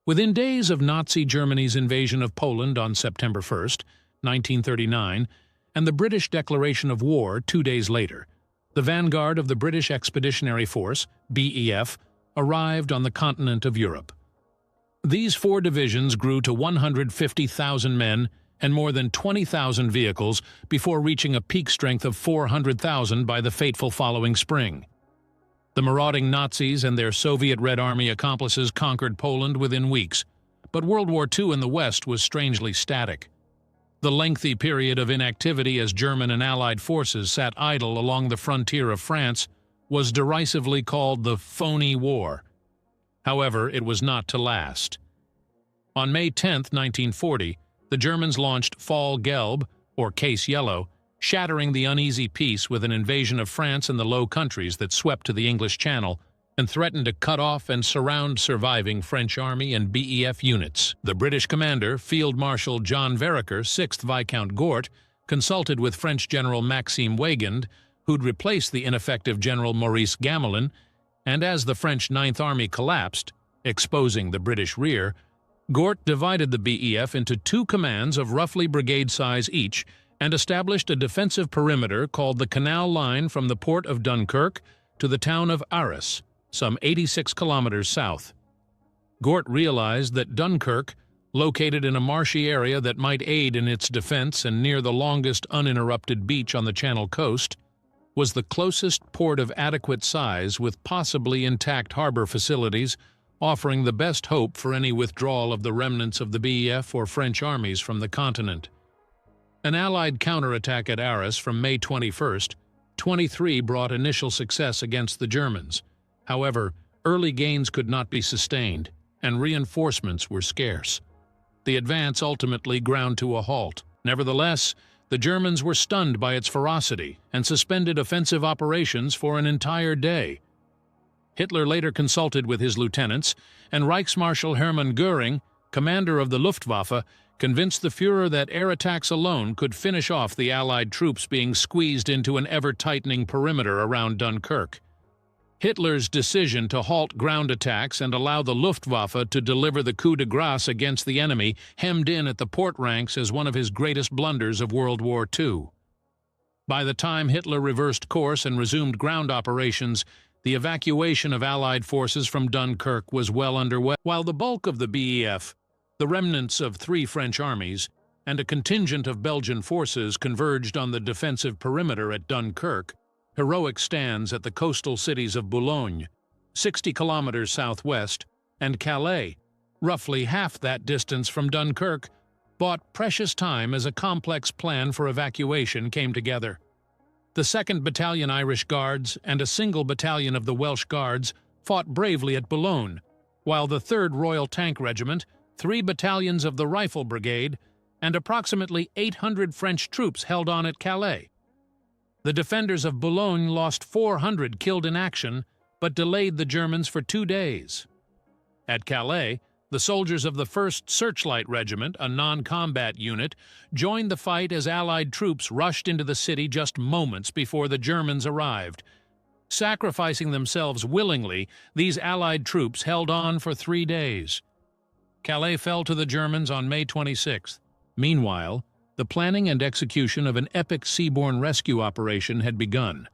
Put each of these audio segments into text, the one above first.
Within days of Nazi Germany's invasion of Poland on September 1st, 1939, and the British declaration of war 2 days later, the vanguard of the British Expeditionary Force, BEF, arrived on the continent of Europe. These 4 divisions grew to 150,000 men and more than 20,000 vehicles before reaching a peak strength of 400,000 by the fateful following spring. The marauding Nazis and their Soviet Red Army accomplices conquered Poland within weeks, but World War II in the West was strangely static. The lengthy period of inactivity as German and Allied forces sat idle along the frontier of France was derisively called the Phony War. However, it was not to last. On May 10, 1940, the Germans launched Fall Gelb, or Case Yellow, shattering the uneasy peace with an invasion of France and the Low Countries that swept to the English Channel and threatened to cut off and surround surviving French Army and BEF units. The British commander, Field Marshal John Vereker, 6th Viscount Gort, consulted with French General Maxime Weygand, who'd replaced the ineffective General Maurice Gamelin, and as the French Ninth Army collapsed, exposing the British rear, Gort divided the BEF into 2 commands of roughly brigade size each and established a defensive perimeter called the Canal Line from the port of Dunkirk to the town of Arras, some 86 kilometers south. Gort realized that Dunkirk, located in a marshy area that might aid in its defense and near the longest uninterrupted beach on the Channel coast, was the closest port of adequate size with possibly intact harbor facilities, offering the best hope for any withdrawal of the remnants of the BEF or French armies from the continent. An Allied counterattack at Arras from May 21st, 23 brought initial success against the Germans. However, early gains could not be sustained, and reinforcements were scarce. The advance ultimately ground to a halt. Nevertheless, the Germans were stunned by its ferocity and suspended offensive operations for an entire day. Hitler later consulted with his lieutenants, and Reichsmarschall Hermann Göring, commander of the Luftwaffe, convinced the Führer that air attacks alone could finish off the Allied troops being squeezed into an ever-tightening perimeter around Dunkirk. Hitler's decision to halt ground attacks and allow the Luftwaffe to deliver the coup de grace against the enemy hemmed in at the port ranks as one of his greatest blunders of World War II. By the time Hitler reversed course and resumed ground operations, the evacuation of Allied forces from Dunkirk was well underway. While the bulk of the BEF, the remnants of 3 French armies, and a contingent of Belgian forces converged on the defensive perimeter at Dunkirk, heroic stands at the coastal cities of Boulogne, 60 kilometers southwest, and Calais, roughly half that distance from Dunkirk, bought precious time as a complex plan for evacuation came together. The 2nd Battalion Irish Guards and a single battalion of the Welsh Guards fought bravely at Boulogne, while the 3rd Royal Tank Regiment, 3 battalions of the Rifle Brigade, and approximately 800 French troops held on at Calais. The defenders of Boulogne lost 400 killed in action, but delayed the Germans for 2 days. At Calais, the soldiers of the 1st Searchlight Regiment, a non-combat unit, joined the fight as Allied troops rushed into the city just moments before the Germans arrived. Sacrificing themselves willingly, these Allied troops held on for 3 days. Calais fell to the Germans on May 26th. Meanwhile, the planning and execution of an epic seaborne rescue operation had begun.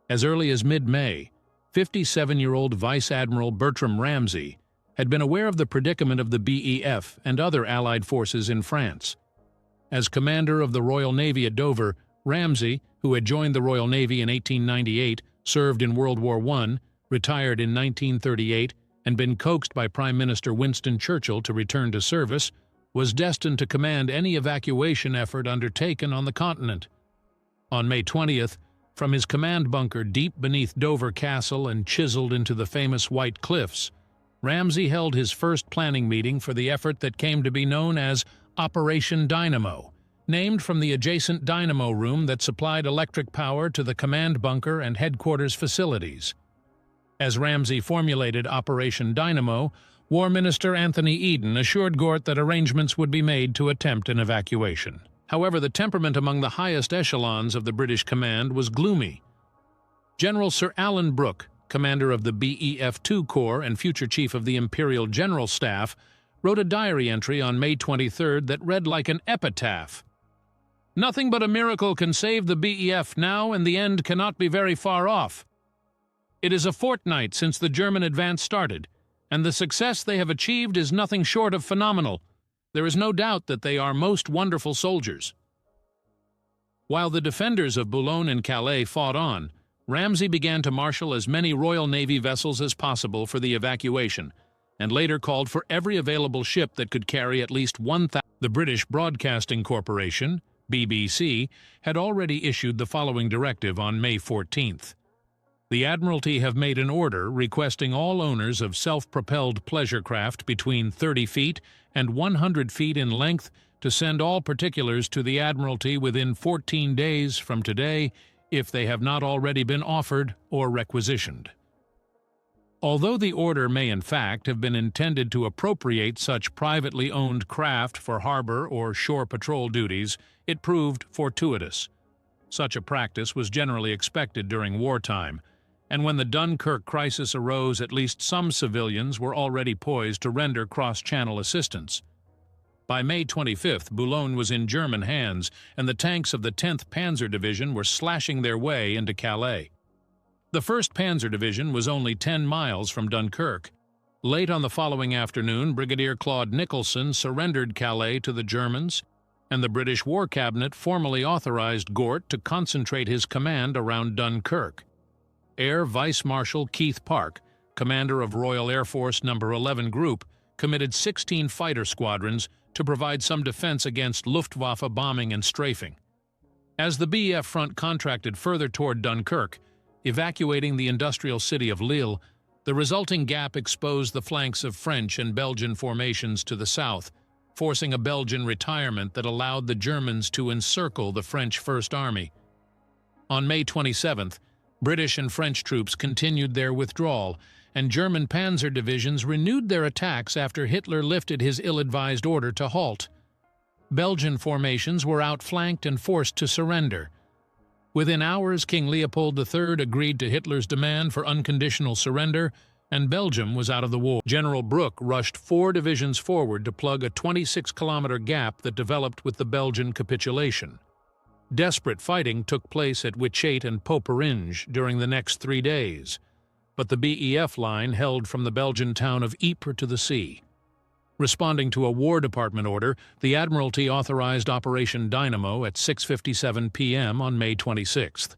As early as mid-May, 57-year-old Vice Admiral Bertram Ramsay had been aware of the predicament of the BEF and other Allied forces in France. As commander of the Royal Navy at Dover, Ramsay, who had joined the Royal Navy in 1898, served in World War I, retired in 1938, and been coaxed by Prime Minister Winston Churchill to return to service, was destined to command any evacuation effort undertaken on the continent. On May 20th, from his command bunker deep beneath Dover Castle and chiseled into the famous White Cliffs, Ramsay held his first planning meeting for the effort that came to be known as Operation Dynamo, named from the adjacent dynamo room that supplied electric power to the command bunker and headquarters facilities. As Ramsay formulated Operation Dynamo, War Minister Anthony Eden assured Gort that arrangements would be made to attempt an evacuation. However, the temperament among the highest echelons of the British command was gloomy. General Sir Alan Brooke, commander of the BEF-2 Corps and future chief of the Imperial General Staff, wrote a diary entry on May 23rd that read like an epitaph. "Nothing but a miracle can save the BEF now, and the end cannot be very far off. It is a fortnight since the German advance started, and the success they have achieved is nothing short of phenomenal. There is no doubt that they are most wonderful soldiers." While the defenders of Boulogne and Calais fought on, Ramsay began to marshal as many Royal Navy vessels as possible for the evacuation, and later called for every available ship that could carry at least 1,000. The British Broadcasting Corporation, BBC, had already issued the following directive on May 14th. The Admiralty have made an order requesting all owners of self-propelled pleasure craft between 30 feet and 100 feet in length to send all particulars to the Admiralty within 14 days from today if they have not already been offered or requisitioned. Although the order may in fact have been intended to appropriate such privately owned craft for harbor or shore patrol duties, it proved fortuitous. Such a practice was generally expected during wartime, and when the Dunkirk crisis arose, at least some civilians were already poised to render cross-channel assistance. By May 25th, Boulogne was in German hands, and the tanks of the 10th Panzer Division were slashing their way into Calais. The 1st Panzer Division was only 10 miles from Dunkirk. Late on the following afternoon, Brigadier Claude Nicholson surrendered Calais to the Germans, and the British War Cabinet formally authorized Gort to concentrate his command around Dunkirk. Air Vice Marshal Keith Park, commander of Royal Air Force No. 11 Group, committed 16 fighter squadrons to provide some defense against Luftwaffe bombing and strafing. As the BEF front contracted further toward Dunkirk, evacuating the industrial city of Lille, the resulting gap exposed the flanks of French and Belgian formations to the south, forcing a Belgian retirement that allowed the Germans to encircle the French First Army. On May 27th, British and French troops continued their withdrawal, and German panzer divisions renewed their attacks after Hitler lifted his ill-advised order to halt. Belgian formations were outflanked and forced to surrender. Within hours, King Leopold III agreed to Hitler's demand for unconditional surrender, and Belgium was out of the war. General Brooke rushed 4 divisions forward to plug a 26-kilometer gap that developed with the Belgian capitulation. Desperate fighting took place at Wychet and Poperinge during the next 3 days, but the BEF line held from the Belgian town of Ypres to the sea. Responding to a War Department order, the Admiralty authorized Operation Dynamo at 6:57 p.m. on May 26th.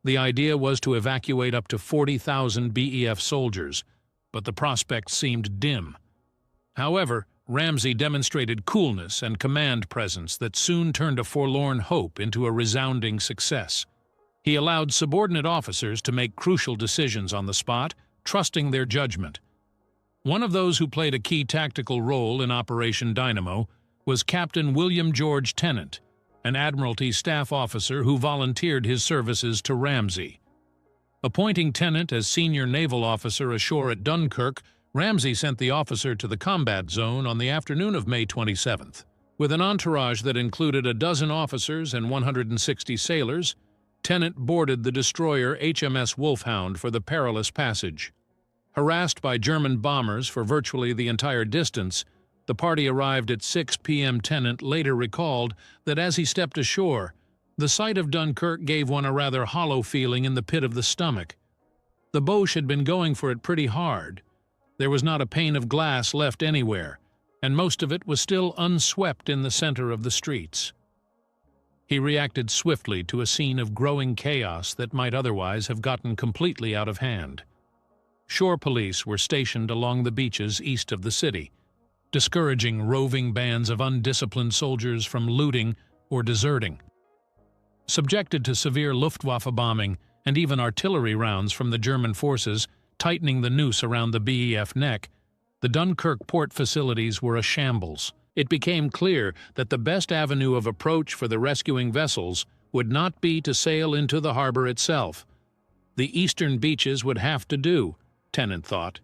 The idea was to evacuate up to 40,000 BEF soldiers, but the prospect seemed dim. However, Ramsay demonstrated coolness and command presence that soon turned a forlorn hope into a resounding success. He allowed subordinate officers to make crucial decisions on the spot, trusting their judgment. One of those who played a key tactical role in Operation Dynamo was Captain William George Tennant, an Admiralty staff officer who volunteered his services to Ramsay. Appointing Tennant as senior naval officer ashore at Dunkirk, Ramsay sent the officer to the combat zone on the afternoon of May 27th. With an entourage that included a dozen officers and 160 sailors, Tennant boarded the destroyer HMS Wolfhound for the perilous passage. Harassed by German bombers for virtually the entire distance, the party arrived at 6 p.m. Tennant later recalled that as he stepped ashore, the sight of Dunkirk gave one a rather hollow feeling in the pit of the stomach. The Boche had been going for it pretty hard. There was not a pane of glass left anywhere, and most of it was still unswept in the center of the streets. He reacted swiftly to a scene of growing chaos that might otherwise have gotten completely out of hand. Shore police were stationed along the beaches east of the city, discouraging roving bands of undisciplined soldiers from looting or deserting. Subjected to severe Luftwaffe bombing and even artillery rounds from the German forces tightening the noose around the BEF neck, the Dunkirk port facilities were a shambles. It became clear that the best avenue of approach for the rescuing vessels would not be to sail into the harbor itself. The eastern beaches would have to do, Tennant thought.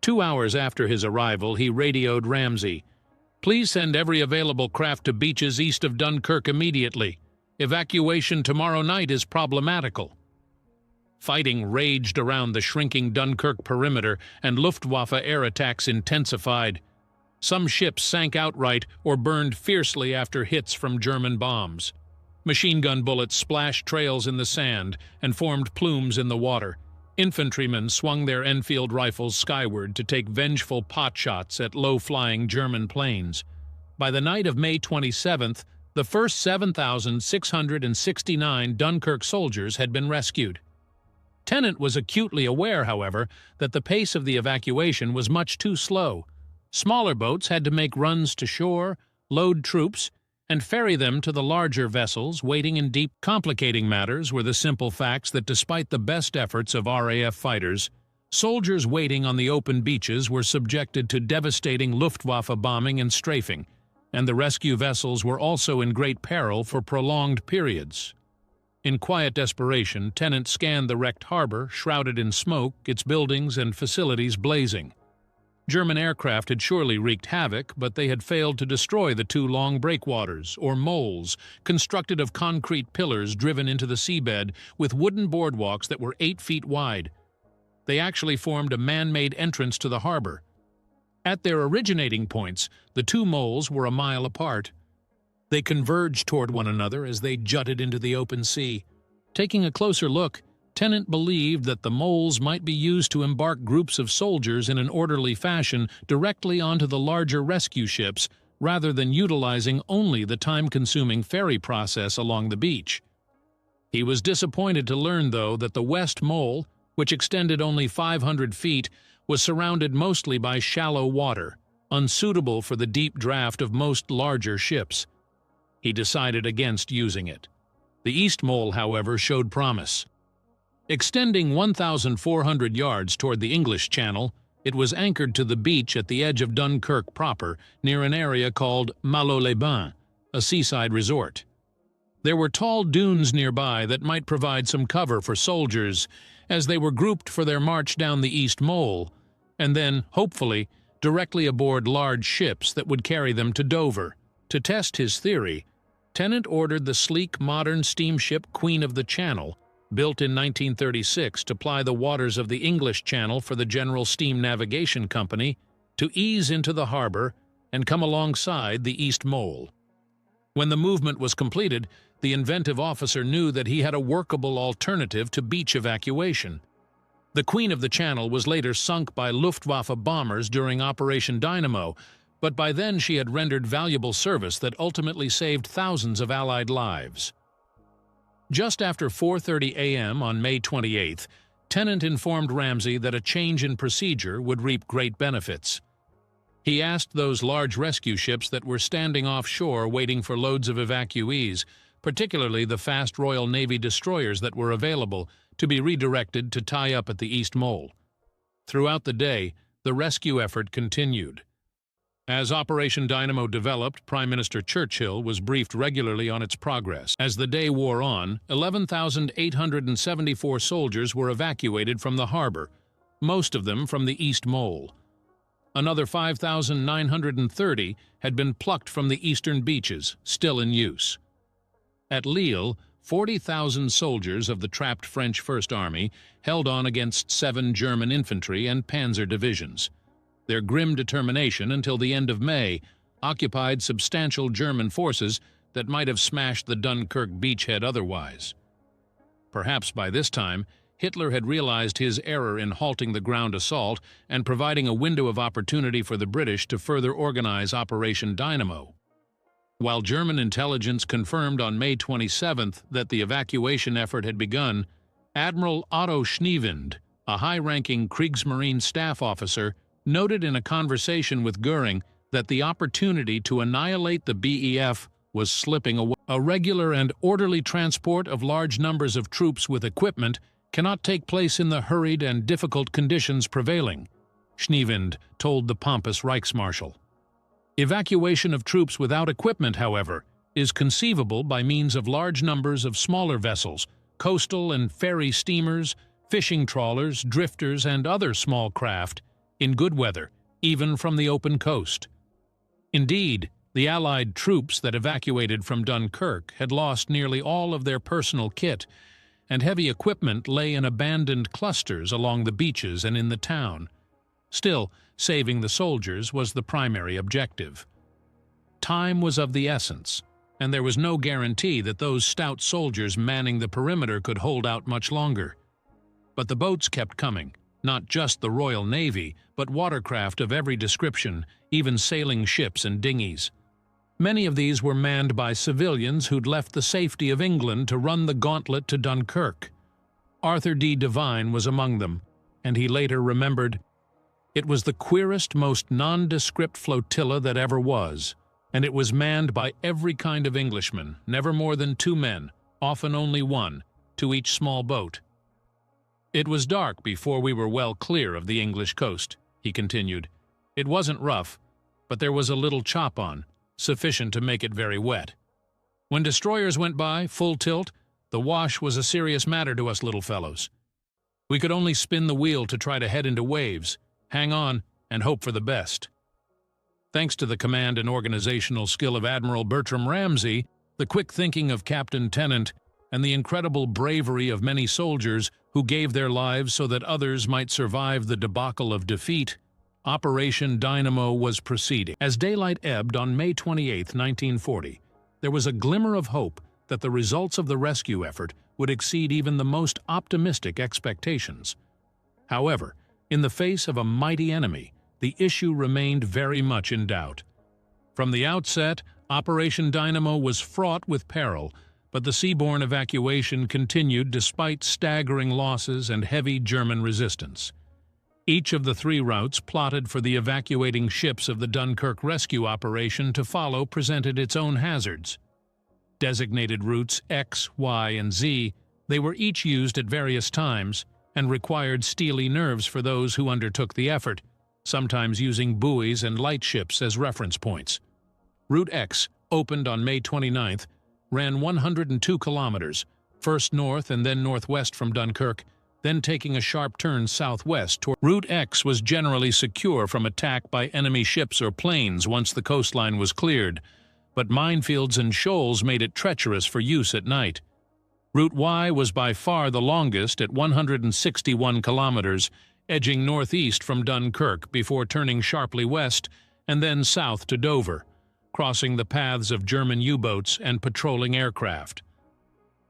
2 hours after his arrival, he radioed Ramsay, "Please send every available craft to beaches east of Dunkirk immediately. Evacuation tomorrow night is problematical." Fighting raged around the shrinking Dunkirk perimeter, and Luftwaffe air attacks intensified. Some ships sank outright or burned fiercely after hits from German bombs. Machine gun bullets splashed trails in the sand and formed plumes in the water. Infantrymen swung their Enfield rifles skyward to take vengeful potshots at low-flying German planes. By the night of May 27th, the first 7,669 Dunkirk soldiers had been rescued. Tennant was acutely aware, however, that the pace of the evacuation was much too slow. Smaller boats had to make runs to shore, load troops, and ferry them to the larger vessels waiting in deep. Complicating matters were the simple facts that despite the best efforts of RAF fighters, soldiers waiting on the open beaches were subjected to devastating Luftwaffe bombing and strafing, and the rescue vessels were also in great peril for prolonged periods. In quiet desperation, Tennant scanned the wrecked harbor, shrouded in smoke, its buildings and facilities blazing. German aircraft had surely wreaked havoc, but they had failed to destroy the two long breakwaters, or moles, constructed of concrete pillars driven into the seabed with wooden boardwalks that were 8 feet wide. They actually formed a man-made entrance to the harbor. At their originating points, the two moles were a mile apart. They converged toward one another as they jutted into the open sea. Taking a closer look, Tennant believed that the moles might be used to embark groups of soldiers in an orderly fashion directly onto the larger rescue ships, rather than utilizing only the time-consuming ferry process along the beach. He was disappointed to learn, though, that the West Mole, which extended only 500 feet, was surrounded mostly by shallow water, unsuitable for the deep draft of most larger ships. He decided against using it. The East Mole, however, showed promise. Extending 1,400 yards toward the English Channel, it was anchored to the beach at the edge of Dunkirk proper, near an area called Malo-les-Bains, a seaside resort. There were tall dunes nearby that might provide some cover for soldiers as they were grouped for their march down the East Mole, and then, hopefully, directly aboard large ships that would carry them to Dover. To test his theory, Tennant ordered the sleek, modern steamship Queen of the Channel, built in 1936 to ply the waters of the English Channel for the General Steam Navigation Company, to ease into the harbor and come alongside the East Mole. When the movement was completed, the inventive officer knew that he had a workable alternative to beach evacuation. The Queen of the Channel was later sunk by Luftwaffe bombers during Operation Dynamo, but by then she had rendered valuable service that ultimately saved thousands of Allied lives. Just after 4:30 a.m. on May 28th, Tennant informed Ramsay that a change in procedure would reap great benefits. He asked those large rescue ships that were standing offshore waiting for loads of evacuees, particularly the fast Royal Navy destroyers that were available, to be redirected to tie up at the East Mole. Throughout the day, the rescue effort continued. As Operation Dynamo developed, Prime Minister Churchill was briefed regularly on its progress. As the day wore on, 11,874 soldiers were evacuated from the harbor, most of them from the East Mole. Another 5,930 had been plucked from the eastern beaches, still in use. At Lille, 40,000 soldiers of the trapped French First Army held on against 7 German infantry and panzer divisions. Their grim determination until the end of May occupied substantial German forces that might have smashed the Dunkirk beachhead otherwise. Perhaps by this time, Hitler had realized his error in halting the ground assault and providing a window of opportunity for the British to further organize Operation Dynamo. While German intelligence confirmed on May 27th that the evacuation effort had begun, Admiral Otto Schneewind, a high-ranking Kriegsmarine staff officer, noted in a conversation with Goering that the opportunity to annihilate the BEF was slipping away. A regular and orderly transport of large numbers of troops with equipment cannot take place in the hurried and difficult conditions prevailing, Schneewind told the pompous Reichsmarshal. Evacuation of troops without equipment, however, is conceivable by means of large numbers of smaller vessels, coastal and ferry steamers, fishing trawlers, drifters, and other small craft, in good weather, even from the open coast. Indeed, the Allied troops that evacuated from Dunkirk had lost nearly all of their personal kit, and heavy equipment lay in abandoned clusters along the beaches and in the town. Still, saving the soldiers was the primary objective. Time was of the essence, and there was no guarantee that those stout soldiers manning the perimeter could hold out much longer. But the boats kept coming, not just the Royal Navy, but watercraft of every description, even sailing ships and dinghies. Many of these were manned by civilians who'd left the safety of England to run the gauntlet to Dunkirk. Arthur D. Devine was among them, and he later remembered, "It was the queerest, most nondescript flotilla that ever was, and it was manned by every kind of Englishman, never more than 2 men, often only 1, to each small boat." "It was dark before we were well clear of the English coast," he continued. "It wasn't rough, but there was a little chop on, sufficient to make it very wet. When destroyers went by, full tilt, the wash was a serious matter to us little fellows. We could only spin the wheel to try to head into waves, hang on, and hope for the best." Thanks to the command and organizational skill of Admiral Bertram Ramsay, the quick thinking of Captain Tennant, and the incredible bravery of many soldiers who gave their lives so that others might survive the debacle of defeat, Operation Dynamo was proceeding. As daylight ebbed on May 28, 1940, there was a glimmer of hope that the results of the rescue effort would exceed even the most optimistic expectations. However, in the face of a mighty enemy, the issue remained very much in doubt. From the outset, Operation Dynamo was fraught with peril, but the seaborne evacuation continued despite staggering losses and heavy German resistance. Each of the 3 routes plotted for the evacuating ships of the Dunkirk rescue operation to follow presented its own hazards. Designated routes X, Y, and Z, they were each used at various times and required steely nerves for those who undertook the effort, sometimes using buoys and lightships as reference points. Route X, opened on May 29th, ran 102 kilometers, first north and then northwest from Dunkirk, then taking a sharp turn southwest toward. Route X was generally secure from attack by enemy ships or planes once the coastline was cleared, but minefields and shoals made it treacherous for use at night. Route Y was by far the longest at 161 kilometers, edging northeast from Dunkirk before turning sharply west and then south to Dover, crossing the paths of German U-boats and patrolling aircraft.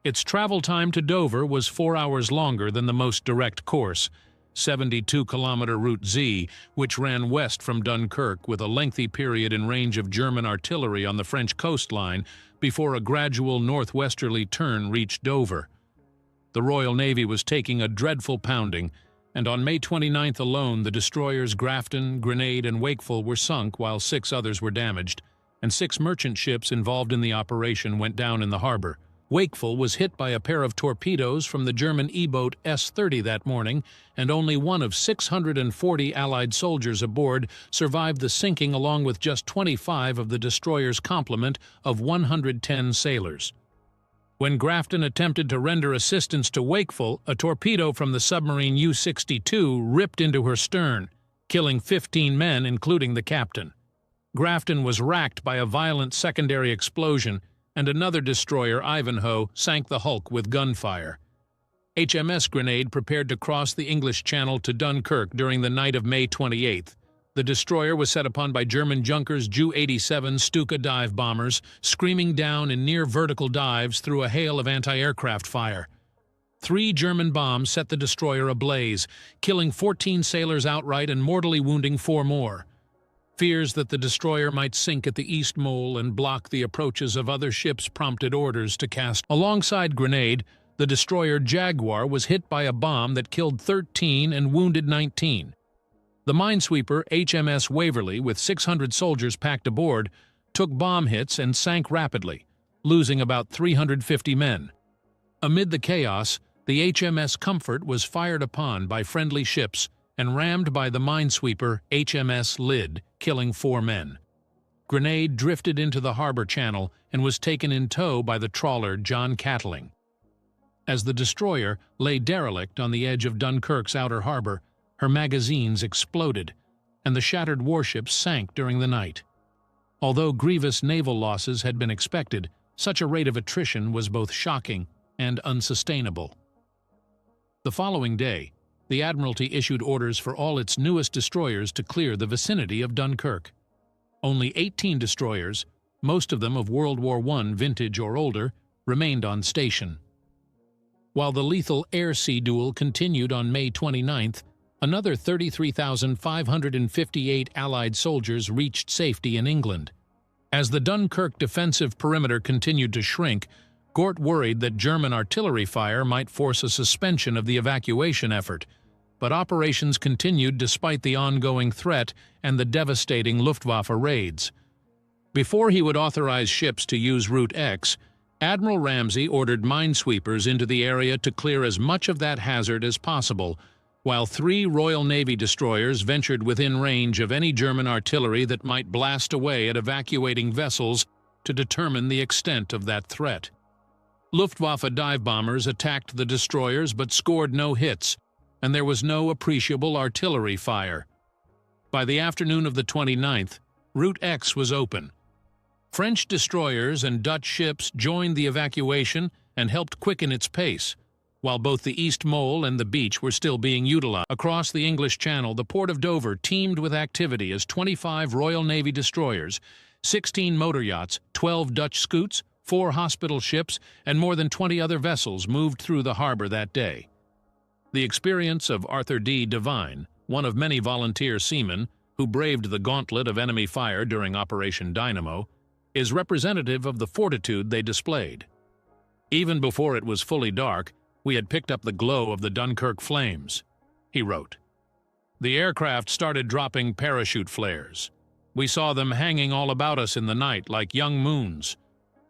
Its travel time to Dover was 4 hours longer than the most direct course, 72-kilometer Route Z, which ran west from Dunkirk with a lengthy period in range of German artillery on the French coastline before a gradual northwesterly turn reached Dover. The Royal Navy was taking a dreadful pounding, and on May 29th alone the destroyers Grafton, Grenade, and Wakeful were sunk while 6 others were damaged, and 6 merchant ships involved in the operation went down in the harbor. Wakeful was hit by a pair of torpedoes from the German E-boat S-30 that morning, and only one of 640 Allied soldiers aboard survived the sinking along with just 25 of the destroyer's complement of 110 sailors. When Grafton attempted to render assistance to Wakeful, a torpedo from the submarine U-62 ripped into her stern, killing 15 men, including the captain. Grafton was racked by a violent secondary explosion, and another destroyer, Ivanhoe, sank the hulk with gunfire. HMS Grenade prepared to cross the English Channel to Dunkirk during the night of May 28th. The destroyer was set upon by German Junkers Ju-87 Stuka dive bombers, screaming down in near-vertical dives through a hail of anti-aircraft fire. 3 German bombs set the destroyer ablaze, killing 14 sailors outright and mortally wounding 4 more. Fears that the destroyer might sink at the East Mole and block the approaches of other ships prompted orders to cast. Alongside Grenade, the destroyer Jaguar was hit by a bomb that killed 13 and wounded 19. The minesweeper HMS Waverly, with 600 soldiers packed aboard, took bomb hits and sank rapidly, losing about 350 men. Amid the chaos, the HMS Comfort was fired upon by friendly ships and rammed by the minesweeper HMS Lyd, killing 4 men. Grenade drifted into the harbor channel and was taken in tow by the trawler John Catling. As the destroyer lay derelict on the edge of Dunkirk's outer harbor, her magazines exploded, and the shattered warships sank during the night. Although grievous naval losses had been expected, such a rate of attrition was both shocking and unsustainable. The following day, the Admiralty issued orders for all its newest destroyers to clear the vicinity of Dunkirk. Only 18 destroyers, most of them of World War I vintage or older, remained on station. While the lethal air-sea duel continued on May 29th, another 33,558 Allied soldiers reached safety in England. As the Dunkirk defensive perimeter continued to shrink, Gort worried that German artillery fire might force a suspension of the evacuation effort, but operations continued despite the ongoing threat and the devastating Luftwaffe raids. Before he would authorize ships to use Route X, Admiral Ramsay ordered minesweepers into the area to clear as much of that hazard as possible, while 3 Royal Navy destroyers ventured within range of any German artillery that might blast away at evacuating vessels to determine the extent of that threat. Luftwaffe dive bombers attacked the destroyers but scored no hits, and there was no appreciable artillery fire. By the afternoon of the 29th, Route X was open. French destroyers and Dutch ships joined the evacuation and helped quicken its pace, while both the East Mole and the beach were still being utilized. Across the English Channel, the port of Dover teemed with activity as 25 Royal Navy destroyers, 16 motor yachts, 12 Dutch scoots, 4 hospital ships, and more than 20 other vessels moved through the harbor that day. The experience of Arthur D. Devine, one of many volunteer seamen who braved the gauntlet of enemy fire during Operation Dynamo, is representative of the fortitude they displayed. Even before it was fully dark, we had picked up the glow of the Dunkirk flames, he wrote. The aircraft started dropping parachute flares. We saw them hanging all about us in the night like young moons.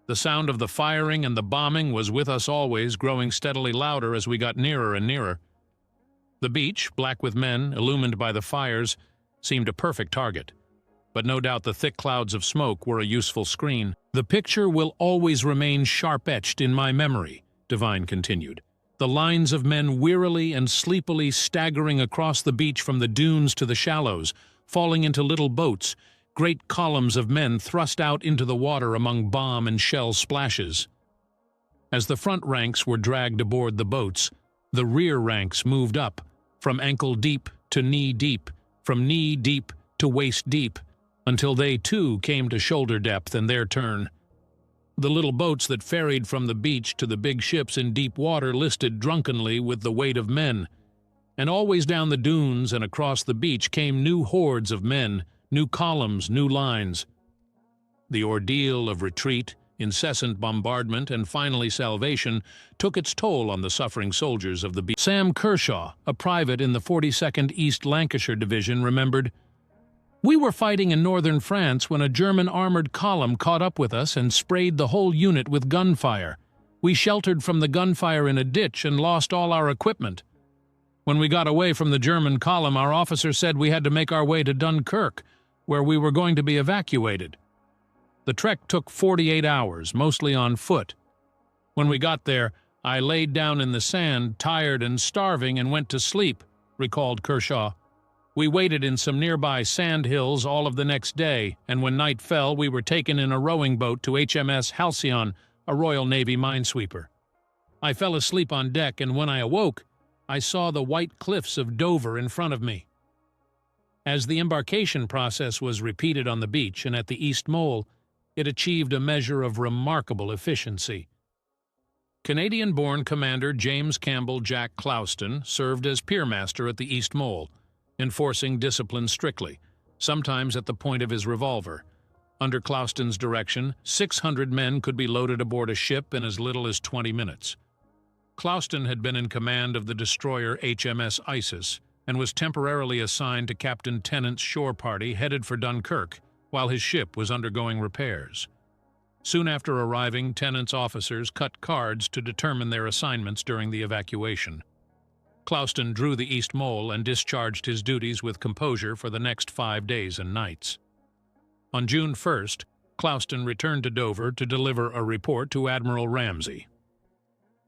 The sound of the firing and the bombing was with us always, growing steadily louder as we got nearer and nearer. The beach, black with men, illumined by the fires, seemed a perfect target. But no doubt the thick clouds of smoke were a useful screen. The picture will always remain sharp-etched in my memory, Devine continued. The lines of men wearily and sleepily staggering across the beach from the dunes to the shallows, falling into little boats, great columns of men thrust out into the water among bomb and shell splashes. As the front ranks were dragged aboard the boats, the rear ranks moved up, from ankle-deep to knee-deep, from knee-deep to waist-deep, until they too came to shoulder depth in their turn. The little boats that ferried from the beach to the big ships in deep water listed drunkenly with the weight of men, and always down the dunes and across the beach came new hordes of men, new columns, new lines. The ordeal of retreat, incessant bombardment, and finally salvation took its toll on the suffering soldiers of the beach. Sam Kershaw, a private in the 42nd East Lancashire Division, remembered, "We were fighting in northern France when a German armored column caught up with us and sprayed the whole unit with gunfire. We sheltered from the gunfire in a ditch and lost all our equipment. When we got away from the German column, our officer said we had to make our way to Dunkirk, where we were going to be evacuated. The trek took 48 hours, mostly on foot. When we got there, I laid down in the sand, tired and starving, and went to sleep," recalled Kershaw. "We waited in some nearby sand hills all of the next day, and when night fell, we were taken in a rowing boat to HMS Halcyon, a Royal Navy minesweeper. I fell asleep on deck, and when I awoke, I saw the white cliffs of Dover in front of me." As the embarkation process was repeated on the beach and at the East Mole, it achieved a measure of remarkable efficiency. Canadian-born Commander James Campbell Jack Clouston served as piermaster at the East Mole, enforcing discipline strictly, sometimes at the point of his revolver. Under Clouston's direction, 600 men could be loaded aboard a ship in as little as 20 minutes. Clouston had been in command of the destroyer HMS Isis and was temporarily assigned to Captain Tennant's shore party headed for Dunkirk, while his ship was undergoing repairs. Soon after arriving, Tennant's officers cut cards to determine their assignments during the evacuation. Clouston drew the East Mole and discharged his duties with composure for the next 5 days and nights. On June 1st, Clouston returned to Dover to deliver a report to Admiral Ramsay.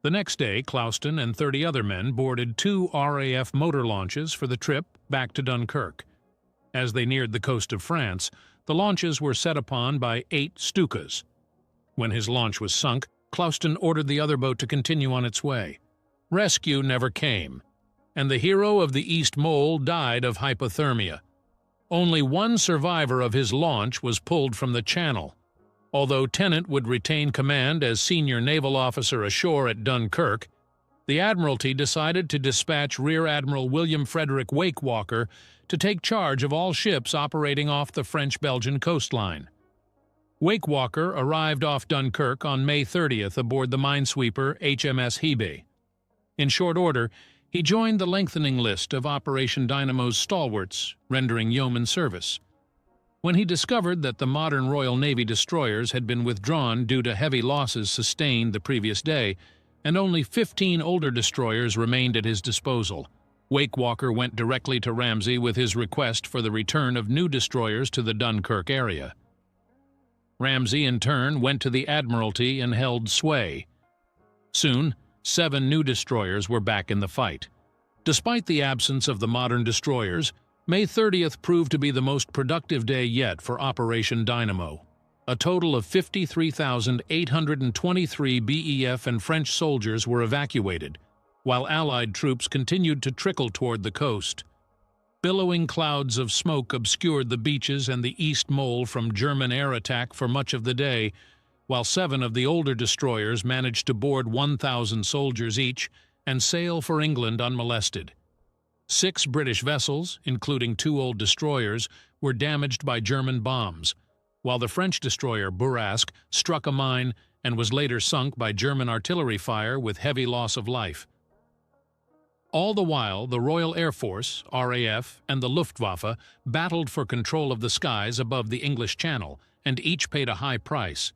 The next day, Clouston and 30 other men boarded 2 RAF motor launches for the trip back to Dunkirk. As they neared the coast of France, the launches were set upon by 8 Stukas. When his launch was sunk, Clouston ordered the other boat to continue on its way. Rescue never came. and the hero of the East Mole died of hypothermia. Only one survivor of his launch was pulled from the channel. Although Tennant would retain command as senior naval officer ashore at Dunkirk, the Admiralty decided to dispatch Rear Admiral William Frederick Wakewalker to take charge of all ships operating off the French-Belgian coastline. Wakewalker arrived off Dunkirk on May 30th aboard the minesweeper HMS Hebe. In short order, he joined the lengthening list of Operation Dynamo's stalwarts, rendering yeoman service. When he discovered that the modern Royal Navy destroyers had been withdrawn due to heavy losses sustained the previous day, and only 15 older destroyers remained at his disposal, Wakewalker went directly to Ramsay with his request for the return of new destroyers to the Dunkirk area. Ramsay, in turn, went to the Admiralty and held sway. Soon, 7 new destroyers were back in the fight. Despite the absence of the modern destroyers, May 30th proved to be the most productive day yet for Operation Dynamo. A total of 53,823 BEF and French soldiers were evacuated, while Allied troops continued to trickle toward the coast. Billowing clouds of smoke obscured the beaches and the East Mole from German air attack for much of the day, while 7 of the older destroyers managed to board 1,000 soldiers each and sail for England unmolested. 6 British vessels, including 2 old destroyers, were damaged by German bombs, while the French destroyer Bourrasque struck a mine and was later sunk by German artillery fire with heavy loss of life. All the while, the Royal Air Force, RAF, and the Luftwaffe battled for control of the skies above the English Channel, and each paid a high price.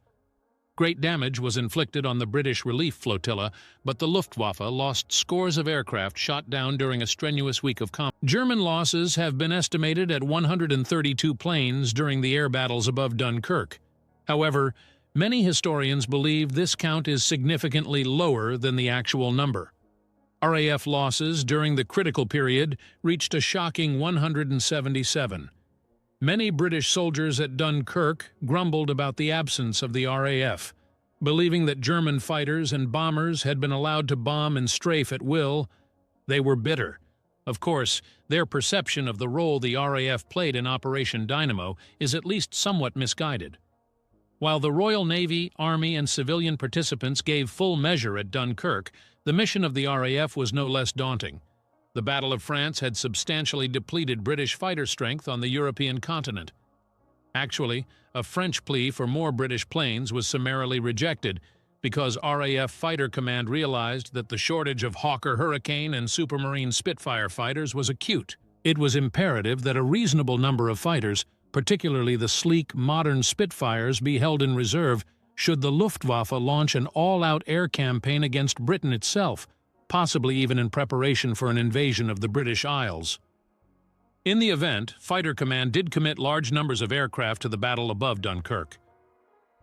Great damage was inflicted on the British relief flotilla, but the Luftwaffe lost scores of aircraft shot down during a strenuous week of combat. German losses have been estimated at 132 planes during the air battles above Dunkirk. However, many historians believe this count is significantly lower than the actual number. RAF losses during the critical period reached a shocking 177. Many British soldiers at Dunkirk grumbled about the absence of the RAF, believing that German fighters and bombers had been allowed to bomb and strafe at will. They were bitter. Of course, their perception of the role the RAF played in Operation Dynamo is at least somewhat misguided. While the Royal Navy, Army, and civilian participants gave full measure at Dunkirk, the mission of the RAF was no less daunting. The Battle of France had substantially depleted British fighter strength on the European continent. Actually, a French plea for more British planes was summarily rejected because RAF Fighter Command realized that the shortage of Hawker Hurricane and Supermarine Spitfire fighters was acute. It was imperative that a reasonable number of fighters, particularly the sleek, modern Spitfires, be held in reserve should the Luftwaffe launch an all-out air campaign against Britain itself, possibly even in preparation for an invasion of the British Isles. In the event, Fighter Command did commit large numbers of aircraft to the battle above Dunkirk.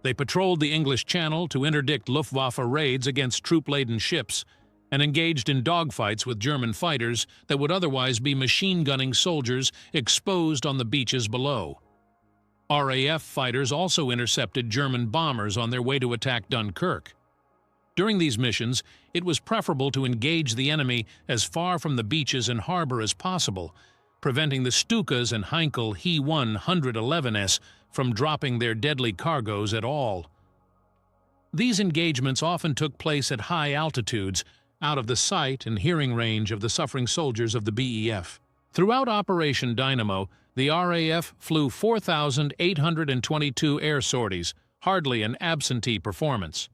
They patrolled the English Channel to interdict Luftwaffe raids against troop-laden ships and engaged in dogfights with German fighters that would otherwise be machine-gunning soldiers exposed on the beaches below. RAF fighters also intercepted German bombers on their way to attack Dunkirk. During these missions, it was preferable to engage the enemy as far from the beaches and harbor as possible, preventing the Stukas and Heinkel He-111s from dropping their deadly cargoes at all. These engagements often took place at high altitudes, out of the sight and hearing range of the suffering soldiers of the BEF. Throughout Operation Dynamo, the RAF flew 4,822 air sorties, hardly an absentee performance.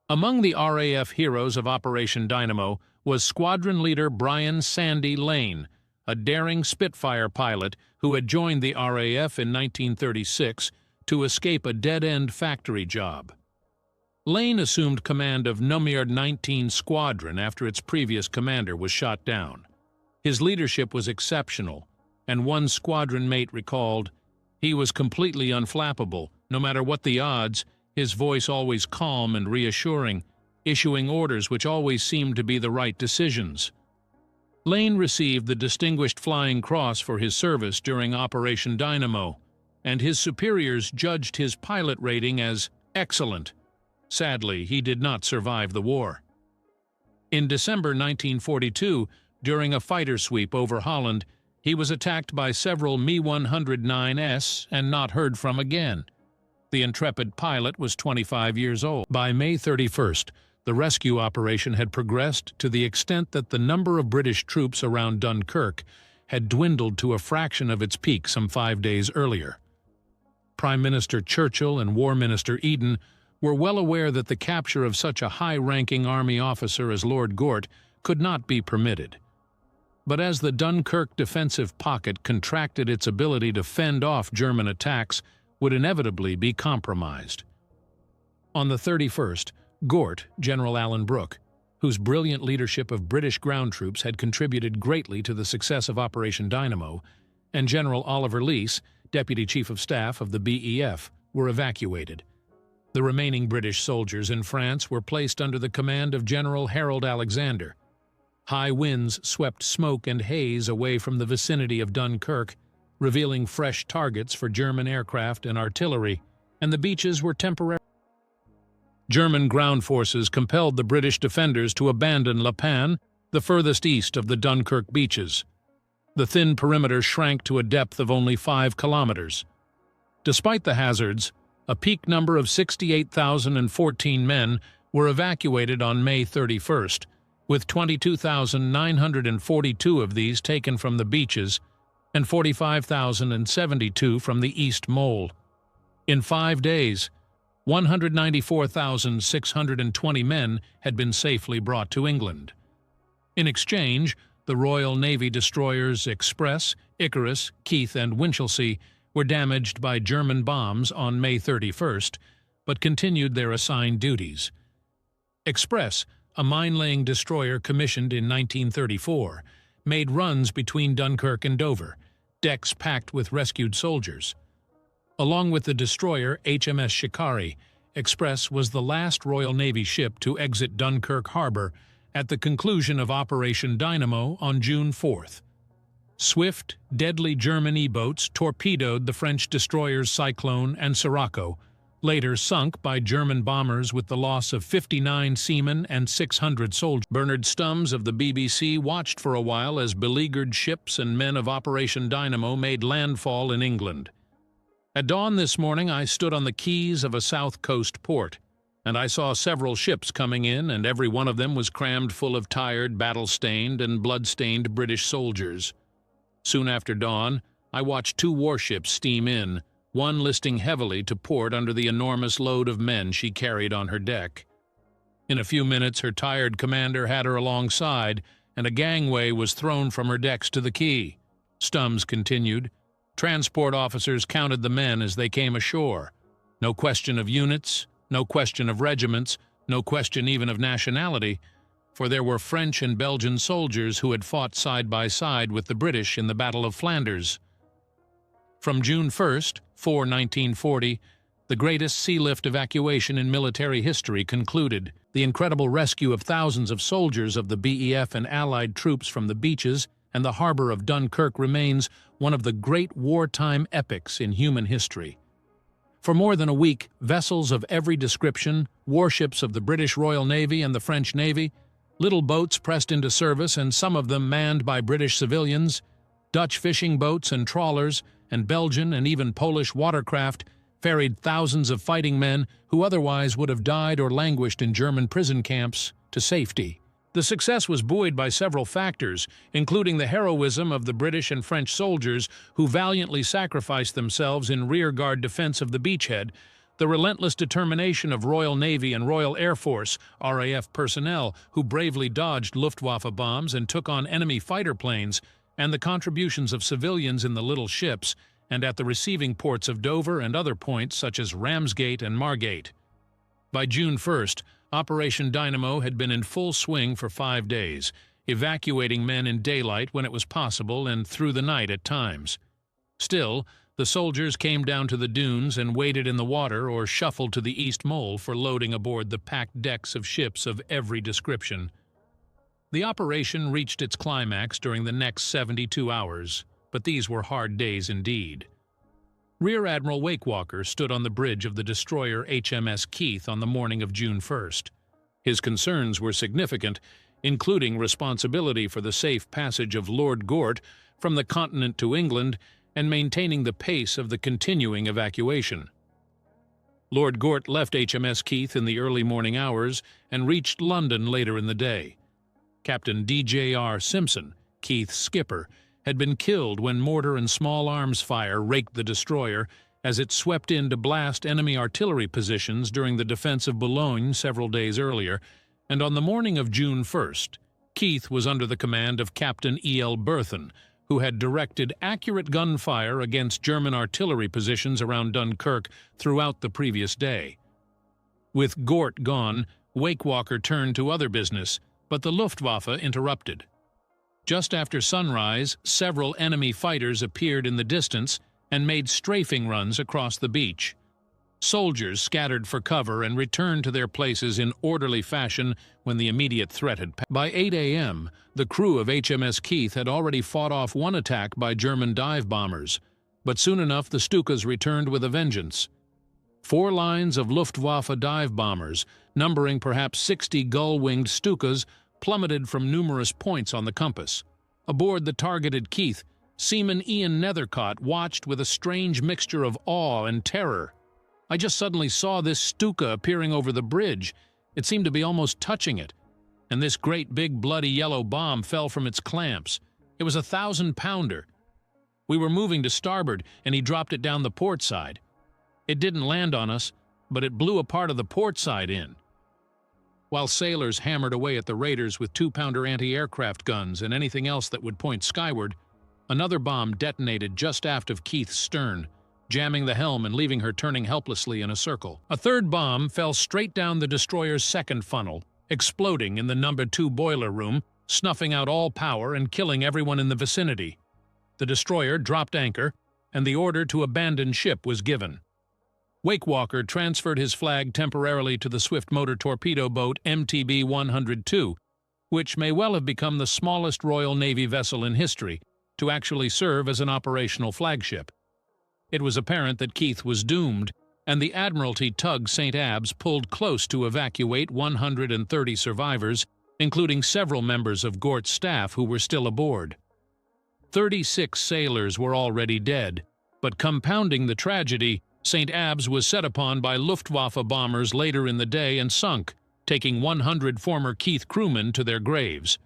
Among the RAF heroes of Operation Dynamo was squadron leader Brian "Sandy" Lane, a daring Spitfire pilot who had joined the RAF in 1936 to escape a dead-end factory job. Lane assumed command of Numeriad 19 Squadron after its previous commander was shot down. His leadership was exceptional, and one squadron mate recalled, "He was completely unflappable. No matter what the odds, his voice always calm and reassuring, issuing orders which always seemed to be the right decisions." Lane received the Distinguished Flying Cross for his service during Operation Dynamo, and his superiors judged his pilot rating as excellent. Sadly, he did not survive the war. In December 1942, During a fighter sweep over Holland, he was attacked by several Me-109s and not heard from again. The intrepid pilot was 25 years old. By May 31st, the rescue operation had progressed to the extent that the number of British troops around Dunkirk had dwindled to a fraction of its peak some 5 days earlier. Prime Minister Churchill and War Minister Eden were well aware that the capture of such a high-ranking army officer as Lord Gort could not be permitted. But as the Dunkirk defensive pocket contracted, its ability to fend off German attacks would inevitably be compromised. On the 31st, Gort, General Alan Brooke, whose brilliant leadership of British ground troops had contributed greatly to the success of Operation Dynamo, and General Oliver Leese, Deputy Chief of Staff of the BEF, were evacuated. The remaining British soldiers in France were placed under the command of General Harold Alexander. High winds swept smoke and haze away from the vicinity of Dunkirk, revealing fresh targets for German aircraft and artillery, and the beaches were temporary. German ground forces compelled the British defenders to abandon La Panne, the furthest east of the Dunkirk beaches. The thin perimeter shrank to a depth of only 5 kilometers. Despite the hazards, a peak number of 68,014 men were evacuated on May 31st, with 22,942 of these taken from the beaches and 45,072 from the East Mole. In 5 days, 194,620 men had been safely brought to England. In exchange, the Royal Navy destroyers Express, Icarus, Keith, and Winchelsea were damaged by German bombs on May 31st, but continued their assigned duties. Express, a mine-laying destroyer commissioned in 1934, made runs between Dunkirk and Dover, decks packed with rescued soldiers. Along with the destroyer HMS Shikari, Express was the last Royal Navy ship to exit Dunkirk harbor at the conclusion of Operation Dynamo on June 4th. Swift, deadly German E-boats torpedoed the French destroyers Cyclone and Sirocco, later sunk by German bombers with the loss of 59 seamen and 600 soldiers. Bernard Stumms of the BBC watched for a while as beleaguered ships and men of Operation Dynamo made landfall in England. At dawn this morning, I stood on the quays of a south coast port, and I saw several ships coming in, and every one of them was crammed full of tired, battle-stained, and blood-stained British soldiers. Soon after dawn, I watched 2 warships steam in, one listing heavily to port under the enormous load of men she carried on her deck. In a few minutes, her tired commander had her alongside, and a gangway was thrown from her decks to the quay. Stumms continued. Transport officers counted the men as they came ashore. No question of units, no question of regiments, no question even of nationality, for there were French and Belgian soldiers who had fought side by side with the British in the Battle of Flanders. From June 1st, 1940, the greatest sea lift evacuation in military history concluded. The incredible rescue of thousands of soldiers of the BEF and Allied troops from the beaches and the harbor of Dunkirk remains one of the great wartime epics in human history. For more than a week, vessels of every description, warships of the British Royal Navy and the French Navy, little boats pressed into service and some of them manned by British civilians, Dutch fishing boats and trawlers, and Belgian and even Polish watercraft ferried thousands of fighting men who otherwise would have died or languished in German prison camps to safety. The success was buoyed by several factors, including the heroism of the British and French soldiers who valiantly sacrificed themselves in rearguard defense of the beachhead, the relentless determination of Royal Navy and Royal Air Force (RAF) personnel who bravely dodged Luftwaffe bombs and took on enemy fighter planes, and the contributions of civilians in the little ships and at the receiving ports of Dover and other points such as Ramsgate and Margate. By June 1st, Operation Dynamo had been in full swing for 5 days, evacuating men in daylight when it was possible and through the night at times. Still, the soldiers came down to the dunes and waded in the water or shuffled to the East Mole for loading aboard the packed decks of ships of every description. The operation reached its climax during the next 72 hours, but these were hard days indeed. Rear Admiral Wakewalker stood on the bridge of the destroyer HMS Keith on the morning of June 1st. His concerns were significant including responsibility for the safe passage of Lord Gort from the continent to England and maintaining the pace of the continuing evacuation. Lord Gort left HMS Keith in the early morning hours and reached London later in the day. Captain D.J.R. Simpson, Keith's skipper, had been killed when mortar and small arms fire raked the destroyer as it swept in to blast enemy artillery positions during the defense of Boulogne several days earlier, and on the morning of June 1st, Keith was under the command of Captain E.L. Berthen, who had directed accurate gunfire against German artillery positions around Dunkirk throughout the previous day. With Gort gone, Wakewalker turned to other business, but the Luftwaffe interrupted. Just after sunrise, several enemy fighters appeared in the distance and made strafing runs across the beach. Soldiers scattered for cover and returned to their places in orderly fashion when the immediate threat had passed. By 8 a.m., the crew of HMS Keith had already fought off one attack by German dive bombers, but soon enough the Stukas returned with a vengeance. 4 lines of Luftwaffe dive bombers, numbering perhaps 60 gull-winged Stukas, plummeted from numerous points on the compass. Aboard the targeted Keith, Seaman Ian Nethercott watched with a strange mixture of awe and terror. "I just suddenly saw this Stuka appearing over the bridge. It seemed to be almost touching it, and this great big bloody yellow bomb fell from its clamps. It was a 1,000-pounder. We were moving to starboard, and he dropped it down the port side. It didn't land on us, but it blew a part of the port side in." While sailors hammered away at the raiders with 2-pounder anti-aircraft guns and anything else that would point skyward, another bomb detonated just aft of Keith's stern, jamming the helm and leaving her turning helplessly in a circle. A third bomb fell straight down the destroyer's second funnel, exploding in the No. 2 boiler room, snuffing out all power and killing everyone in the vicinity. The destroyer dropped anchor, and the order to abandon ship was given. Wakewalker transferred his flag temporarily to the swift motor torpedo boat MTB 102, which may well have become the smallest Royal Navy vessel in history to actually serve as an operational flagship. It was apparent that Keith was doomed, and the Admiralty tug St. Abbs pulled close to evacuate 130 survivors, including several members of Gort's staff who were still aboard. 36 sailors were already dead, but compounding the tragedy, St. Abbs was set upon by Luftwaffe bombers later in the day and sunk, taking 100 former Keith crewmen to their graves.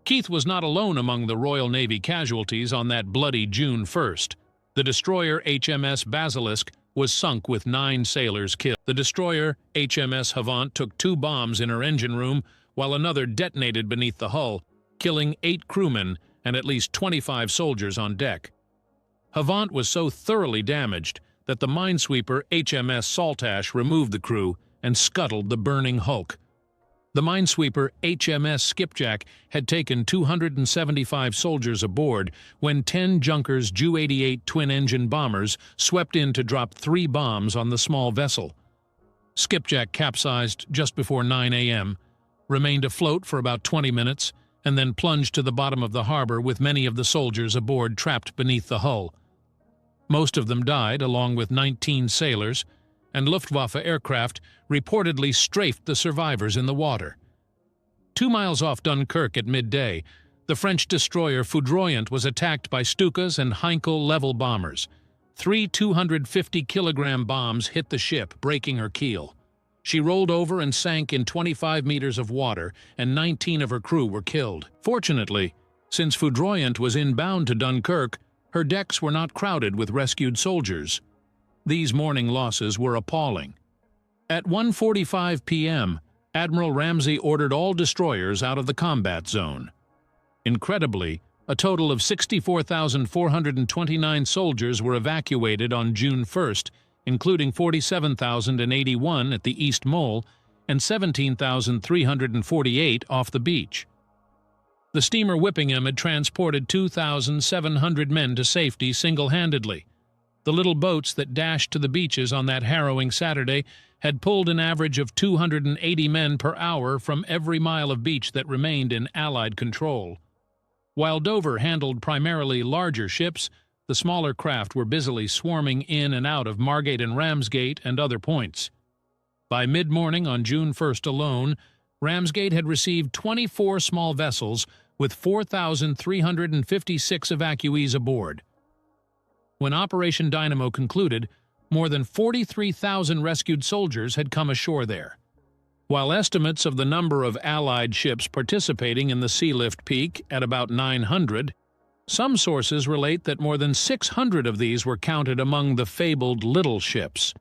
Keith was not alone among the Royal Navy casualties on that bloody June 1st. The destroyer HMS Basilisk was sunk with 9 sailors killed. The destroyer HMS Havant took 2 bombs in her engine room, while another detonated beneath the hull, killing 8 crewmen and at least 25 soldiers on deck. Havant was so thoroughly damaged that the minesweeper HMS Saltash removed the crew and scuttled the burning hulk. The minesweeper HMS Skipjack had taken 275 soldiers aboard when 10 Junkers Ju-88 twin-engine bombers swept in to drop 3 bombs on the small vessel. Skipjack capsized just before 9 a.m., remained afloat for about 20 minutes, and then plunged to the bottom of the harbor with many of the soldiers aboard trapped beneath the hull. Most of them died, along with 19 sailors, and Luftwaffe aircraft reportedly strafed the survivors in the water. 2 miles off Dunkirk at midday, the French destroyer Foudroyant was attacked by Stukas and Heinkel level bombers. 3 250-kilogram bombs hit the ship, breaking her keel. She rolled over and sank in 25 meters of water, and 19 of her crew were killed. Fortunately, since Foudroyant was inbound to Dunkirk, her decks were not crowded with rescued soldiers. These morning losses were appalling. At 1:45 p.m., Admiral Ramsay ordered all destroyers out of the combat zone. Incredibly, a total of 64,429 soldiers were evacuated on June 1st, including 47,081 at the East Mole and 17,348 off the beach. The steamer Whippingham had transported 2,700 men to safety single-handedly. The little boats that dashed to the beaches on that harrowing Saturday had pulled an average of 280 men per hour from every mile of beach that remained in Allied control. While Dover handled primarily larger ships, the smaller craft were busily swarming in and out of Margate and Ramsgate and other points. By mid-morning on June 1st alone, Ramsgate had received 24 small vessels with 4,356 evacuees aboard. When Operation Dynamo concluded, more than 43,000 rescued soldiers had come ashore there. While estimates of the number of Allied ships participating in the sealift peak at about 900, some sources relate that more than 600 of these were counted among the fabled little ships.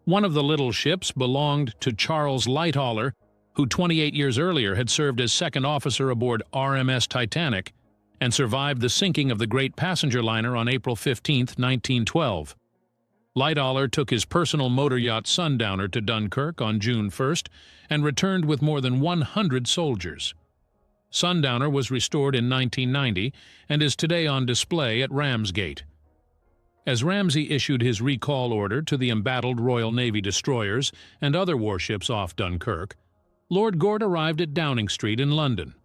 One of the little ships belonged to Charles Lightoller, who 28 years earlier had served as second officer aboard RMS Titanic and survived the sinking of the great passenger liner on April 15, 1912. Lightoller took his personal motor yacht Sundowner to Dunkirk on June 1st and returned with more than 100 soldiers. Sundowner was restored in 1990 and is today on display at Ramsgate. As Ramsay issued his recall order to the embattled Royal Navy destroyers and other warships off Dunkirk, Lord Gort arrived at Downing Street in London.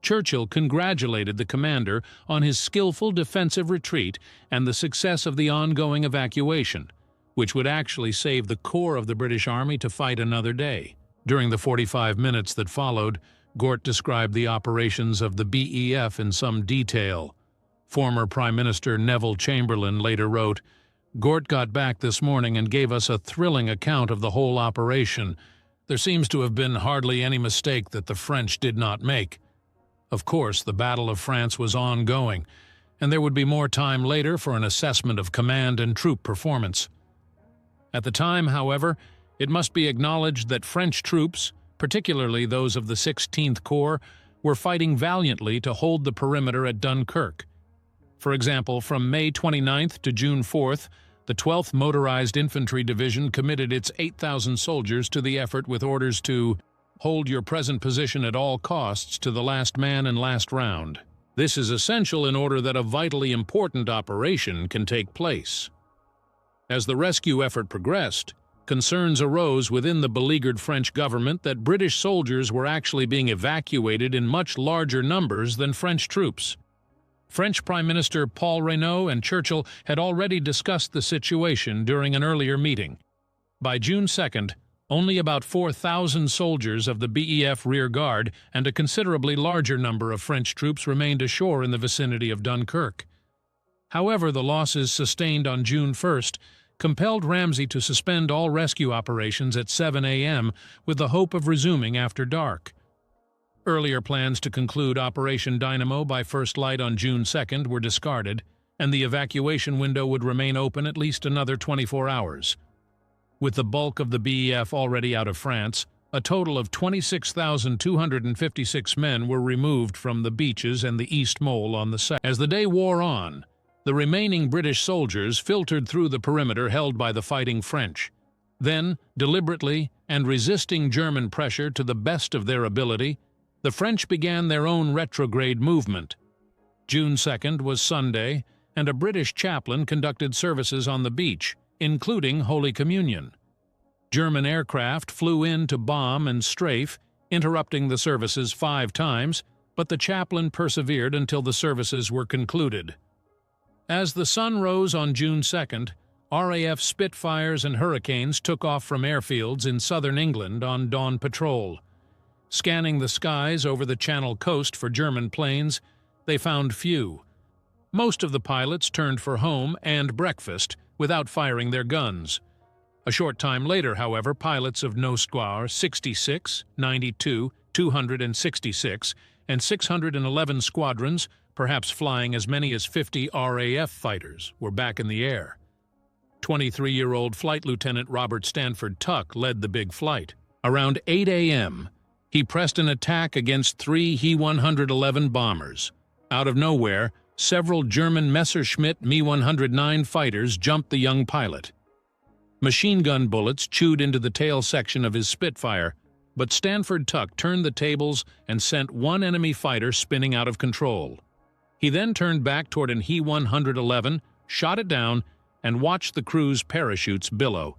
Churchill congratulated the commander on his skillful defensive retreat and the success of the ongoing evacuation, which would actually save the core of the British Army to fight another day. During the 45 minutes that followed, Gort described the operations of the BEF in some detail. Former Prime Minister Neville Chamberlain later wrote, "Gort got back this morning and gave us a thrilling account of the whole operation. There seems to have been hardly any mistake that the French did not make. Of course, the Battle of France was ongoing, and there would be more time later for an assessment of command and troop performance. At the time, however, it must be acknowledged that French troops, particularly those of the 16th Corps, were fighting valiantly to hold the perimeter at Dunkirk. For example, from May 29th to June 4th, the 12th Motorized Infantry Division committed its 8,000 soldiers to the effort with orders to hold your present position at all costs to the last man and last round. This is essential in order that a vitally important operation can take place." As the rescue effort progressed, concerns arose within the beleaguered French government that British soldiers were actually being evacuated in much larger numbers than French troops. French Prime Minister Paul Reynaud and Churchill had already discussed the situation during an earlier meeting. By June 2nd, only about 4,000 soldiers of the BEF rear guard and a considerably larger number of French troops remained ashore in the vicinity of Dunkirk. However, the losses sustained on June 1st compelled Ramsay to suspend all rescue operations at 7 a.m. with the hope of resuming after dark. Earlier plans to conclude Operation Dynamo by first light on June 2nd were discarded, and the evacuation window would remain open at least another 24 hours. With the bulk of the BEF already out of France, a total of 26,256 men were removed from the beaches and the East Mole on the south. As the day wore on, the remaining British soldiers filtered through the perimeter held by the fighting French. Then, deliberately and resisting German pressure to the best of their ability, the French began their own retrograde movement. June 2nd was Sunday, and a British chaplain conducted services on the beach, including Holy Communion. German aircraft flew in to bomb and strafe, interrupting the services 5 times, but the chaplain persevered until the services were concluded. As the sun rose on June 2nd, RAF Spitfires and Hurricanes took off from airfields in southern England on dawn patrol. Scanning the skies over the Channel coast for German planes, they found few. Most of the pilots turned for home and breakfast without firing their guns. A short time later, however, pilots of Nosquare 66, 92, 266, and 611 squadrons, perhaps flying as many as 50 RAF fighters, were back in the air. 23-year-old Flight Lieutenant Robert Stanford Tuck led the big flight. Around 8 a.m., he pressed an attack against 3 He-111 bombers. Out of nowhere, several German Messerschmitt Me-109 fighters jumped the young pilot. Machine gun bullets chewed into the tail section of his Spitfire, but Stanford Tuck turned the tables and sent one enemy fighter spinning out of control. He then turned back toward an He-111, shot it down, and watched the crew's parachutes billow.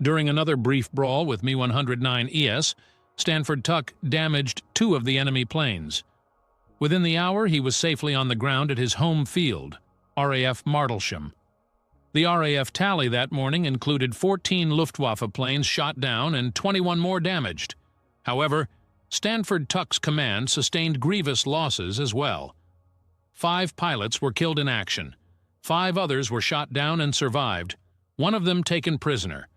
During another brief brawl with Me-109ES, Stanford Tuck damaged 2 of the enemy planes. Within the hour, he was safely on the ground at his home field, RAF Martlesham. The RAF tally that morning included 14 Luftwaffe planes shot down and 21 more damaged. However, Stanford Tuck's command sustained grievous losses as well. 5 pilots were killed in action. 5 others were shot down and survived, one of them taken prisoner.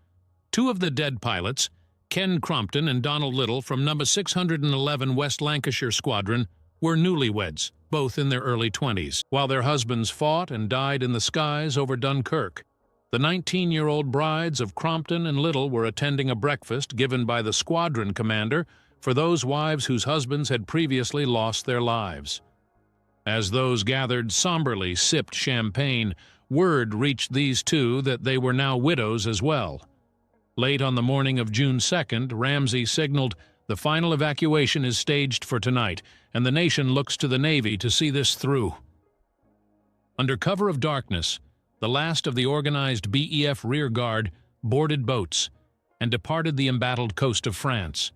2 of the dead pilots, Ken Crompton and Donald Little from No. 611 West Lancashire Squadron, were newlyweds, both in their early 20s, while their husbands fought and died in the skies over Dunkirk. The 19-year-old brides of Crompton and Little were attending a breakfast given by the squadron commander for those wives whose husbands had previously lost their lives. As those gathered somberly sipped champagne, word reached these two that they were now widows as well. Late on the morning of June 2nd, Ramsey signaled, "The final evacuation is staged for tonight, and the nation looks to the Navy to see this through." Under cover of darkness, the last of the organized BEF rearguard boarded boats and departed the embattled coast of France.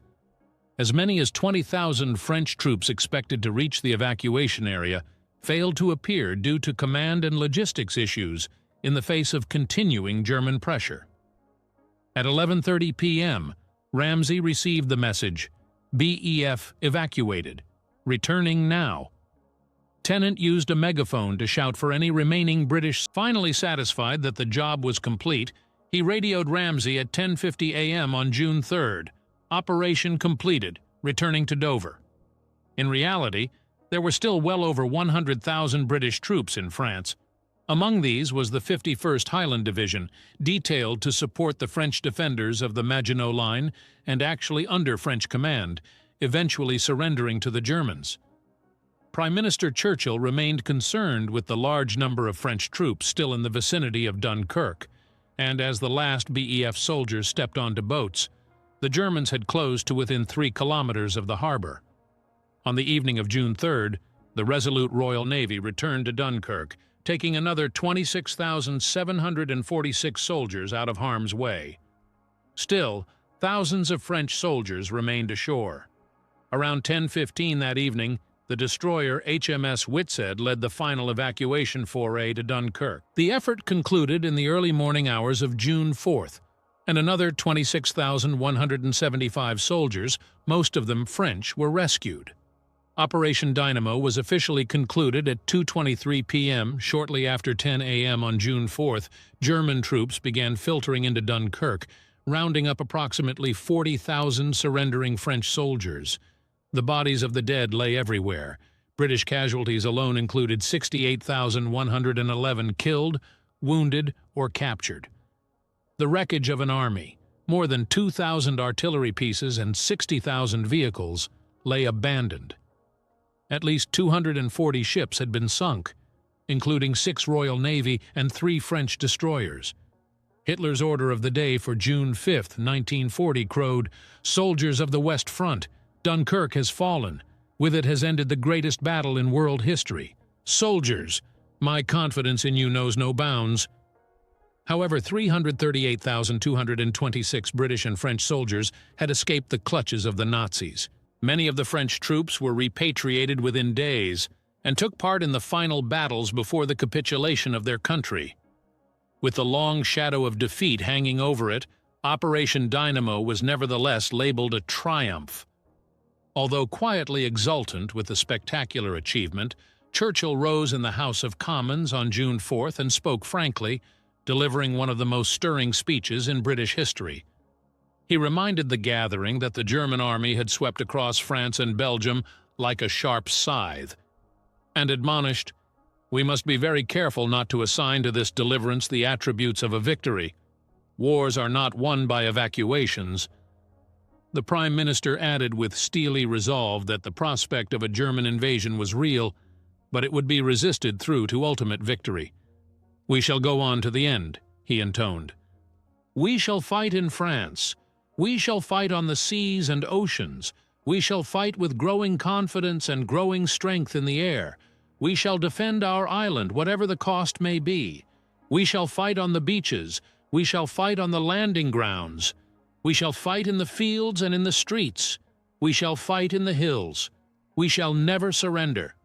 As many as 20,000 French troops expected to reach the evacuation area failed to appear due to command and logistics issues in the face of continuing German pressure. At 11:30 p.m., Ramsey received the message, "BEF evacuated. Returning now." Tennant used a megaphone to shout for any remaining British. Finally satisfied that the job was complete, he radioed Ramsey at 10:50 a.m. on June 3rd. Operation completed, returning to Dover. In reality, there were still well over 100,000 British troops in France. Among these was the 51st Highland Division, detailed to support the French defenders of the Maginot Line and actually under French command, eventually surrendering to the Germans. Prime Minister Churchill remained concerned with the large number of French troops still in the vicinity of Dunkirk, and as the last BEF soldiers stepped onto boats, the Germans had closed to within 3 kilometers of the harbor. On the evening of June 3rd, the resolute Royal Navy returned to Dunkirk, taking another 26,746 soldiers out of harm's way. Still, thousands of French soldiers remained ashore. Around 10:15 that evening, the destroyer HMS Whitshead led the final evacuation foray to Dunkirk. The effort concluded in the early morning hours of June 4th, and another 26,175 soldiers, most of them French, were rescued. Operation Dynamo was officially concluded at 2:23 p.m. Shortly after 10 a.m. on June 4th, German troops began filtering into Dunkirk, rounding up approximately 40,000 surrendering French soldiers. The bodies of the dead lay everywhere. British casualties alone included 68,111 killed, wounded, or captured. The wreckage of an army, more than 2,000 artillery pieces and 60,000 vehicles, lay abandoned. At least 240 ships had been sunk, including 6 Royal Navy and 3 French destroyers. Hitler's order of the day for June 5, 1940 crowed, "Soldiers of the West Front, Dunkirk has fallen. With it has ended the greatest battle in world history. Soldiers, my confidence in you knows no bounds." However, 338,226 British and French soldiers had escaped the clutches of the Nazis. Many of the French troops were repatriated within days and took part in the final battles before the capitulation of their country. With the long shadow of defeat hanging over it, Operation Dynamo was nevertheless labeled a triumph. Although quietly exultant with the spectacular achievement, Churchill rose in the House of Commons on June 4th and spoke frankly, delivering one of the most stirring speeches in British history. He reminded the gathering that the German army had swept across France and Belgium like a sharp scythe, and admonished, "We must be very careful not to assign to this deliverance the attributes of a victory. Wars are not won by evacuations." The Prime Minister added with steely resolve that the prospect of a German invasion was real, but it would be resisted through to ultimate victory. "We shall go on to the end," he intoned. "We shall fight in France. We shall fight on the seas and oceans. We shall fight with growing confidence and growing strength in the air. We shall defend our island, whatever the cost may be. We shall fight on the beaches. We shall fight on the landing grounds. We shall fight in the fields and in the streets. We shall fight in the hills. We shall never surrender."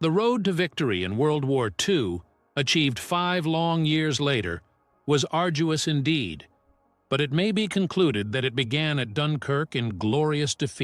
The road to victory in World War II, achieved 5 long years later, was arduous indeed, but it may be concluded that it began at Dunkirk in glorious defeat.